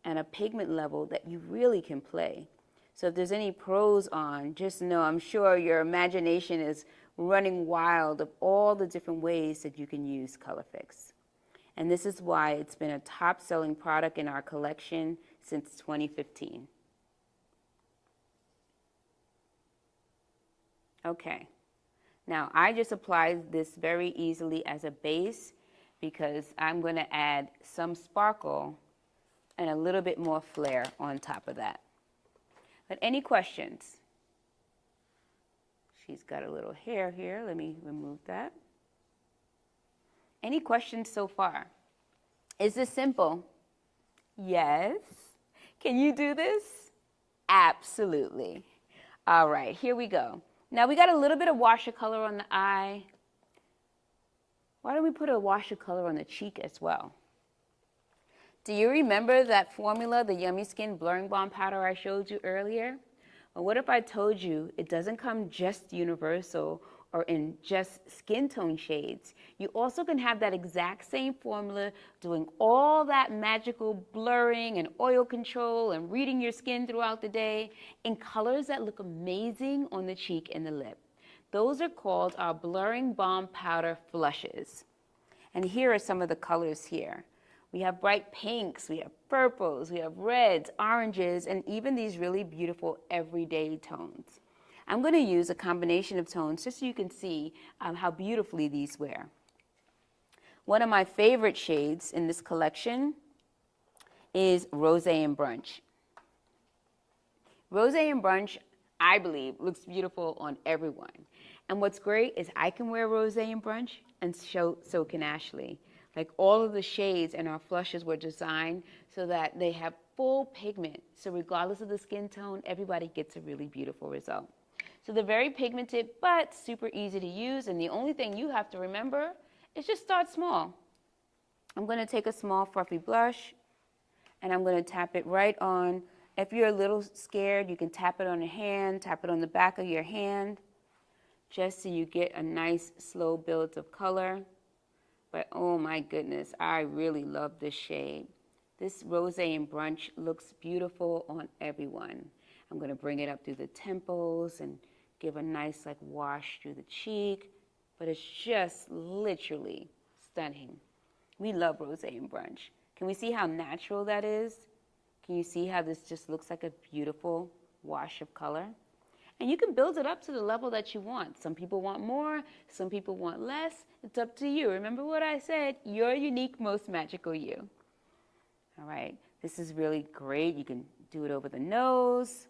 and a pigment level that you really can play. So if there's any pros on, just know I'm sure your imagination is running wild of all the different ways that you can use Color Fix. And this is why it's been a top-selling product in our collection since 2015. Okay. Now, I just applied this very easily as a base because I'm going to add some sparkle and a little bit more flare on top of that. But any questions? She's got a little hair here. Let me remove that. Any questions so far? Is this simple? Yes. Can you do this? Absolutely. All right, here we go. Now we got a little bit of watercolor on the eye. Why don't we put a watercolor on the cheek as well? Do you remember that formula, the Yummy Skin Blurring Balm Powder I showed you earlier? Well, what if I told you it doesn't come just universal or in just skin tone shades? You also can have that exact same formula doing all that magical blurring and oil control and reading your skin throughout the day in colors that look amazing on the cheek and the lip. Those are called our Blurring Balm Powder Flushes. And here are some of the colors here. We have bright pinks, we have purples, we have reds, oranges, and even these really beautiful everyday tones. I'm going to use a combination of tones just so you can see how beautifully these wear. One of my favorite shades in this collection is Rosé and Brunch. Rosé and Brunch, I believe, looks beautiful on everyone. And what's great is I can wear Rosé and Brunch, and so can Ashley. Like all of the shades in our flushes were designed so that they have full pigment. So regardless of the skin tone, everybody gets a really beautiful result. So they're very pigmented, but super easy to use. And the only thing you have to remember is just start small. I'm going to take a small fluffy blush, and I'm going to tap it right on. If you're a little scared, you can tap it on your hand, tap it on the back of your hand, just so you get a nice slow build of color. But oh my goodness, I really love this shade. This Rosé and Brunch looks beautiful on everyone. I'm going to bring it up through the temples and give a nice like wash through the cheek, but it's just literally stunning. We love Rosé and Brunch. Can we see how natural that is? Can you see how this just looks like a beautiful wash of color? And you can build it up to the level that you want. Some people want more, some people want less. It's up to you. Remember what I said, your unique, most magical you. All right, this is really great. You can do it over the nose.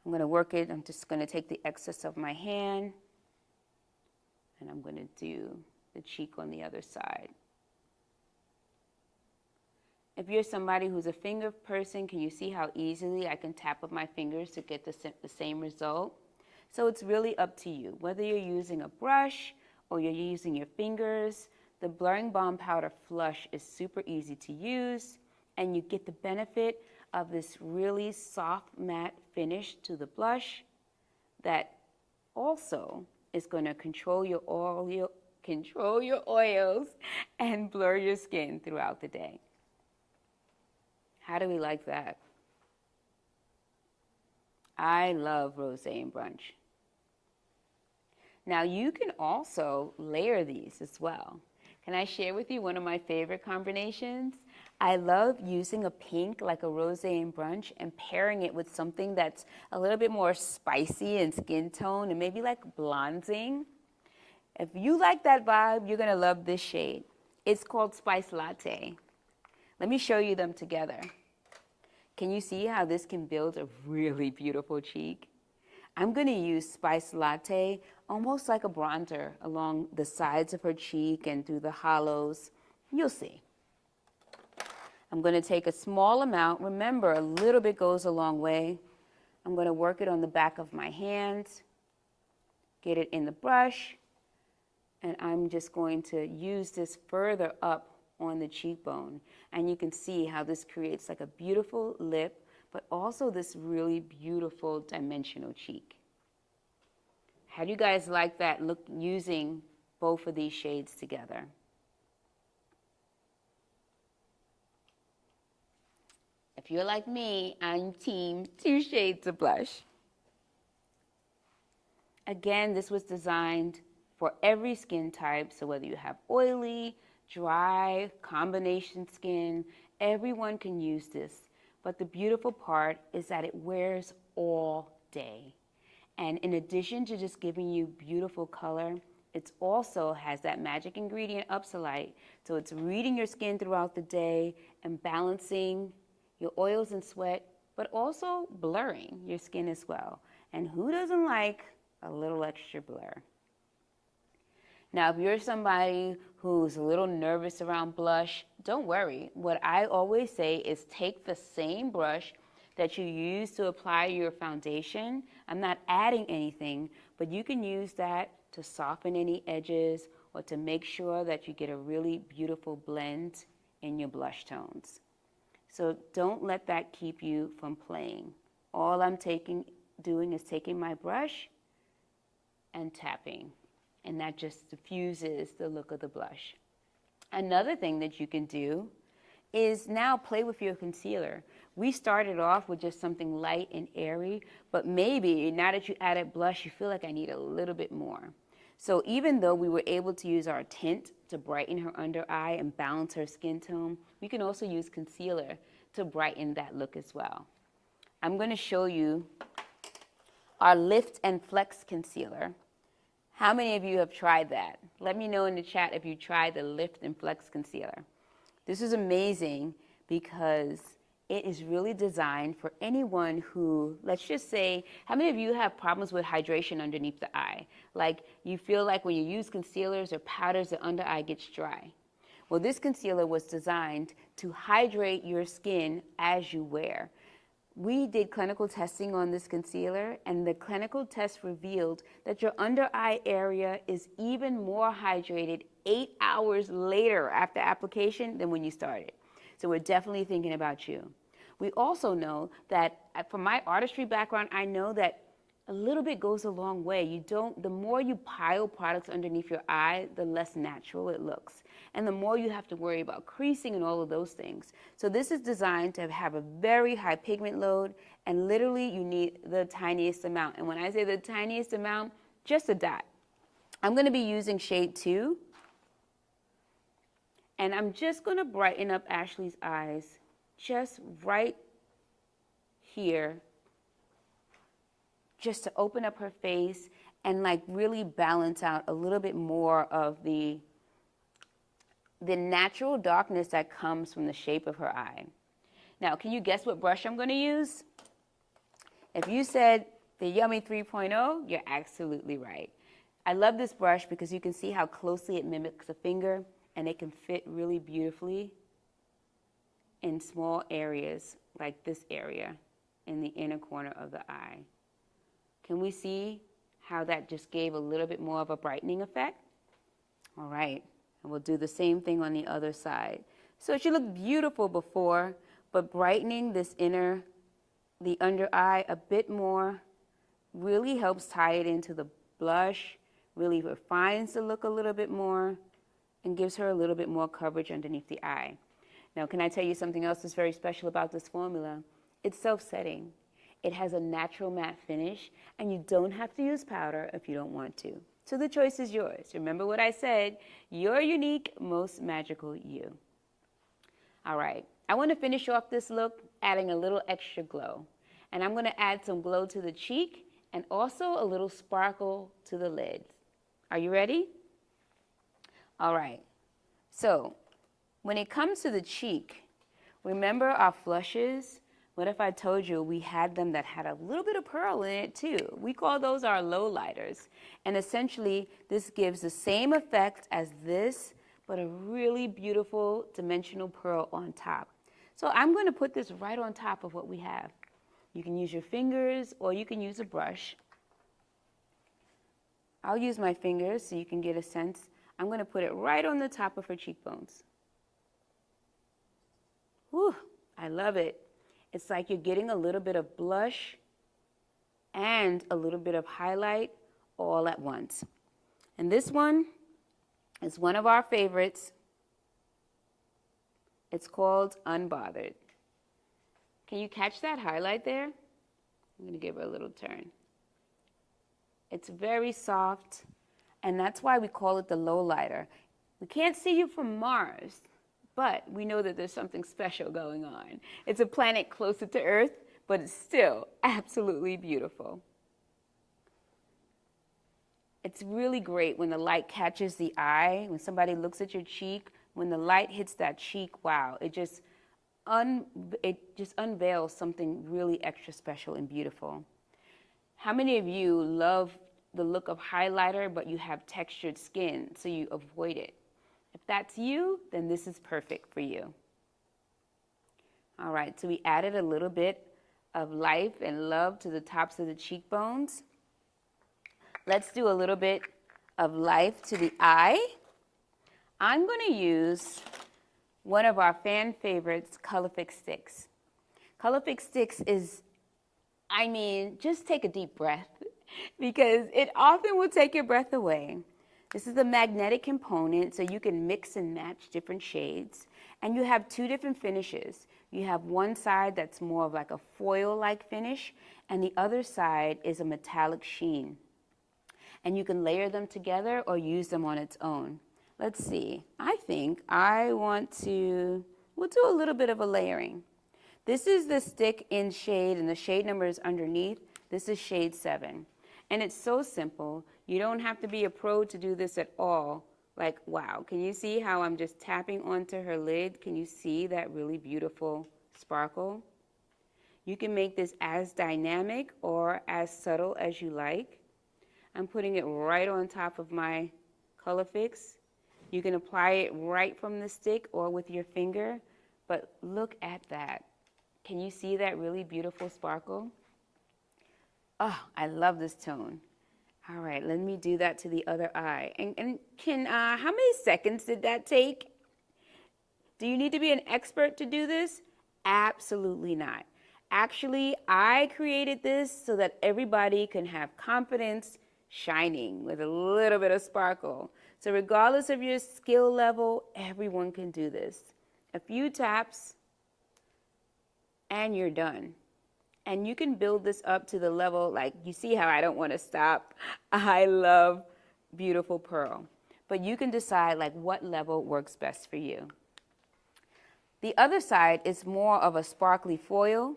I'm going to work it. I'm just going to take the excess of my hand, and I'm going to do the cheek on the other side. If you're somebody who's a finger person, can you see how easily I can tap with my fingers to get the same result? So it's really up to you. Whether you're using a brush or you're using your fingers, the Blurring Balm Powder Flush is super easy to use, and you get the benefit of this really soft matte finish to the blush that also is going to control your oils and blur your skin throughout the day. How do we like that? I love Rosé and Brunch. Now you can also layer these as well. Can I share with you one of my favorite combinations? I love using a pink like a Rosé and Brunch and pairing it with something that's a little bit more spicy in skin tone and maybe like bronzing. If you like that vibe, you're gonna love this shade. It's called Spice Latte. Let me show you them together. Can you see how this can build a really beautiful cheek? I'm going to use Spice Latte almost like a bronzer along the sides of her cheek and through the hollows. You'll see. I'm going to take a small amount. Remember, a little bit goes a long way. I'm going to work it on the back of my hand, get it in the brush, and I'm just going to use this further up on the cheekbone. And you can see how this creates like a beautiful lip, but also this really beautiful dimensional cheek. How do you guys like that look using both of these shades together? If you're like me, I'm team 2 shades of blush. Again, this was designed for every skin type, so whether you have oily, dry, combination skin, everyone can use this. But the beautiful part is that it wears all day. And in addition to just giving you beautiful color, it also has that magic ingredient, Upsolite. So it's reading your skin throughout the day and balancing your oils and sweat, but also blurring your skin as well. And who doesn't like a little extra blur? Now, if you're somebody who's a little nervous around blush, don't worry. What I always say is take the same brush that you use to apply your foundation. I'm not adding anything, but you can use that to soften any edges or to make sure that you get a really beautiful blend in your blush tones. So don't let that keep you from playing. All I'm doing is taking my brush and tapping, and that just diffuses the look of the blush. Another thing that you can do is now play with your concealer. We started off with just something light and airy, but maybe now that you added blush, you feel like I need a little bit more. So even though we were able to use our tint to brighten her under eye and balance her skin tone, we can also use concealer to brighten that look as well. I'm going to show you our Lift and Flex concealer. How many of you have tried that? Let me know in the chat if you tried the Lift and Flex concealer. This is amazing because it is really designed for anyone who, let's just say, how many of you have problems with hydration underneath the eye? Like you feel like when you use concealers or powders, the under eye gets dry. Well, this concealer was designed to hydrate your skin as you wear. We did clinical testing on this concealer, and the clinical test revealed that your under eye area is even more hydrated 8 hours later after application than when you started. So we're definitely thinking about you. We also know that from my artistry background, I know that a little bit goes a long way. The more you pile products underneath your eye, the less natural it looks. And the more you have to worry about creasing and all of those things. So this is designed to have a very high pigment load, and literally you need the tiniest amount. And when I say the tiniest amount, just a dot. I'm going to be using shade 2. And I'm just going to brighten up Ashley's eyes just right here, just to open up her face and like really balance out a little bit more of the natural darkness that comes from the shape of her eye. Now, can you guess what brush I'm going to use? If you said the Yummy 3.0, you're absolutely right. I love this brush because you can see how closely it mimics a finger, and it can fit really beautifully in small areas like this area in the inner corner of the eye. Can we see how that just gave a little bit more of a brightening effect? All right, and we'll do the same thing on the other side. So she looked beautiful before, but brightening the under eye a bit more really helps tie it into the blush, really refines the look a little bit more, and gives her a little bit more coverage underneath the eye. Now, can I tell you something else that's very special about this formula? It's self-setting. It has a natural matte finish, and you don't have to use powder if you don't want to. So the choice is yours. Remember what I said, your unique, most magical you. All right, I want to finish off this look adding a little extra glow. And I'm going to add some glow to the cheek and also a little sparkle to the lids. Are you ready? All right, so when it comes to the cheek, remember our flushes? What if I told you we had them that had a little bit of pearl in it too? We call those our low lighters. And essentially, this gives the same effect as this, but a really beautiful dimensional pearl on top. So I'm going to put this right on top of what we have. You can use your fingers or you can use a brush. I'll use my fingers so you can get a sense. I'm going to put it right on the top of her cheekbones. Whew, I love it. It's like you're getting a little bit of blush and a little bit of highlight all at once. And this one is one of our favorites. It's called Unbothered. Can you catch that highlight there? I'm going to give her a little turn. It's very soft, and that's why we call it the low lighter. We can't see you from Mars, but we know that there's something special going on. It's a planet closer to Earth, but it's still absolutely beautiful. It's really great when the light catches the eye, when somebody looks at your cheek, when the light hits that cheek, wow, it just unveils something really extra special and beautiful. How many of you love the look of highlighter, but you have textured skin, so you avoid it? If that's you, then this is perfect for you. All right, so we added a little bit of life and love to the tops of the cheekbones. Let's do a little bit of life to the eye. I'm going to use one of our fan favorites, Color Fix Sticks. Color Fix Sticks is, just take a deep breath because it often will take your breath away. This is a magnetic component, so you can mix and match different shades. And you have two different finishes. You have one side that's more of like a foil-like finish, and the other side is a metallic sheen. And you can layer them together or use them on its own. Let's see. I think we'll do a little bit of a layering. This is the stick in shade, and the shade number is underneath. This is shade 7. And it's so simple. You don't have to be a pro to do this at all. Like, wow, can you see how I'm just tapping onto her lid? Can you see that really beautiful sparkle? You can make this as dynamic or as subtle as you like. I'm putting it right on top of my Color Fix. You can apply it right from the stick or with your finger, but look at that. Can you see that really beautiful sparkle? Oh, I love this tone. All right, let me do that to the other eye. And how many seconds did that take? Do you need to be an expert to do this? Absolutely not. Actually, I created this so that everybody can have confidence shining with a little bit of sparkle. So regardless of your skill level, everyone can do this. A few taps and you're done. And you can build this up to the level, like you see how I don't want to stop. I love beautiful pearl. But you can decide like what level works best for you. The other side is more of a sparkly foil.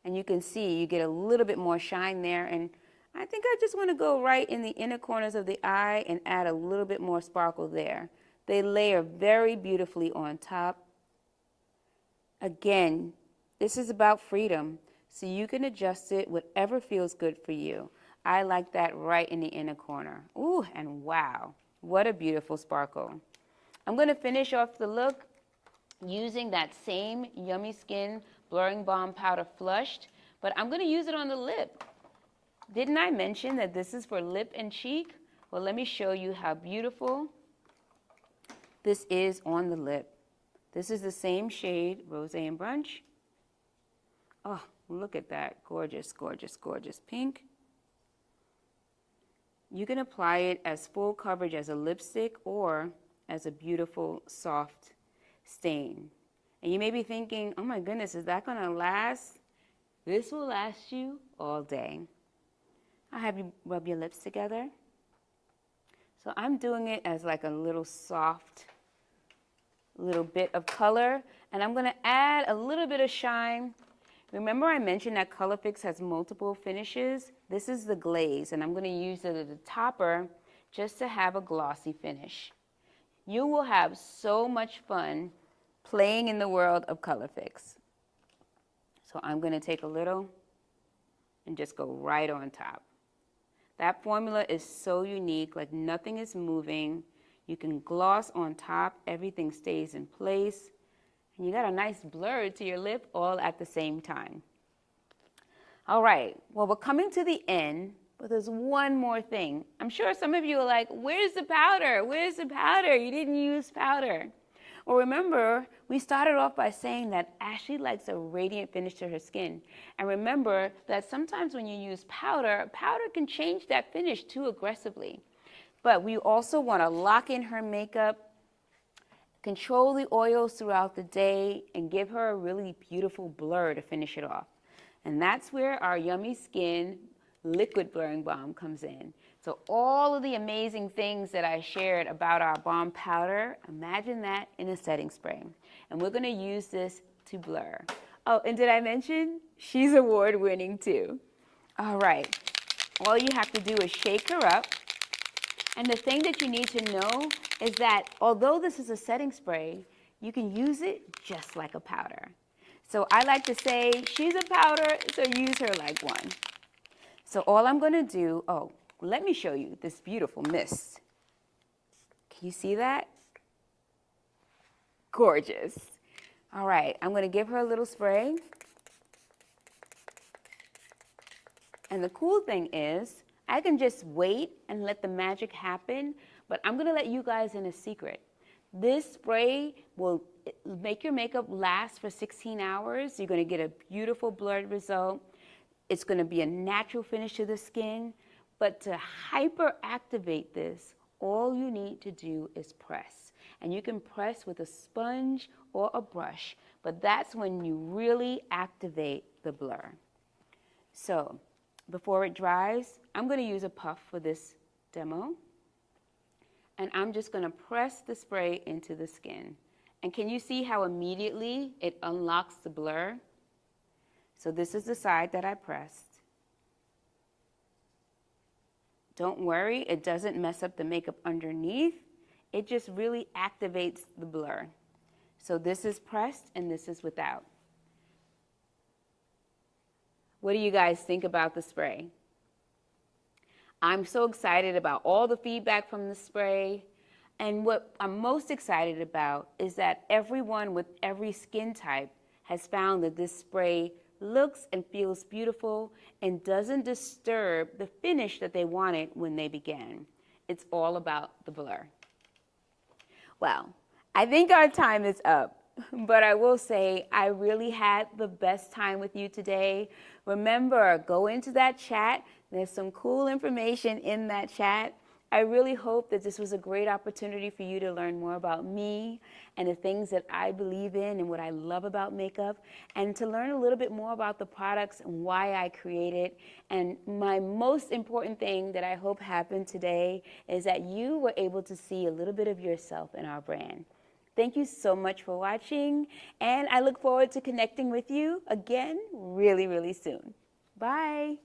And you can see you get a little bit more shine there. And I think I just want to go right in the inner corners of the eye and add a little bit more sparkle there. They layer very beautifully on top. Again, this is about freedom, so you can adjust it whatever feels good for you. I like that right in the inner corner. Ooh, and wow, what a beautiful sparkle. I'm going to finish off the look using that same Yummy Skin Blurring Balm Powder Flushed, but I'm going to use it on the lip. Didn't I mention that this is for lip and cheek? Well, let me show you how beautiful this is on the lip. This is the same shade, Rosé and Brunch. Oh, look at that. Gorgeous, gorgeous, gorgeous pink. You can apply it as full coverage as a lipstick or as a beautiful, soft stain. And you may be thinking, oh my goodness, is that going to last? This will last you all day. I'll have you rub your lips together. So I'm doing it as like a little soft, little bit of color. And I'm going to add a little bit of shine. Remember I mentioned that Color Fix has multiple finishes? This is the glaze, and I'm going to use it as a topper just to have a glossy finish. You will have so much fun playing in the world of Color Fix. So I'm going to take a little and just go right on top. That formula is so unique, like nothing is moving. You can gloss on top, everything stays in place. And you got a nice blur to your lip all at the same time. All right, well, we're coming to the end, but there's one more thing. I'm sure some of you are like, where's the powder? Where's the powder? You didn't use powder. Well, remember, we started off by saying that Ashley likes a radiant finish to her skin. And remember that sometimes when you use powder, powder can change that finish too aggressively. But we also want to lock in her makeup, control the oils throughout the day, and give her a really beautiful blur to finish it off. And that's where our Yummy Skin Liquid Blurring Balm comes in. So all of the amazing things that I shared about our balm powder, imagine that in a setting spray. And we're going to use this to blur. Oh, and did I mention she's award-winning too? All right. All you have to do is shake her up. And the thing that you need to know is that although this is a setting spray, you can use it just like a powder. So I like to say she's a powder, so use her like one. So all I'm going to do, let me show you this beautiful mist. Can you see that? Gorgeous. All right, I'm going to give her a little spray. And the cool thing is, I can just wait and let the magic happen, but I'm going to let you guys in a secret. This spray will make your makeup last for 16 hours. You're going to get a beautiful blurred result. It's going to be a natural finish to the skin. But to hyperactivate this, all you need to do is press. And you can press with a sponge or a brush, but that's when you really activate the blur. So before it dries, I'm going to use a puff for this demo. And I'm just going to press the spray into the skin. And can you see how immediately it unlocks the blur? So this is the side that I pressed. Don't worry, it doesn't mess up the makeup underneath. It just really activates the blur. So this is pressed and this is without. What do you guys think about the spray? I'm so excited about all the feedback from the spray. And what I'm most excited about is that everyone with every skin type has found that this spray looks and feels beautiful and doesn't disturb the finish that they wanted when they began. It's all about the blur. Well, I think our time is up. But I will say I really had the best time with you today. Remember, go into that chat. There's some cool information in that chat. I really hope that this was a great opportunity for you to learn more about me and the things that I believe in and what I love about makeup, and to learn a little bit more about the products and why I created. And my most important thing that I hope happened today is that you were able to see a little bit of yourself in our brand. Thank you so much for watching, and I look forward to connecting with you again really, really soon. Bye.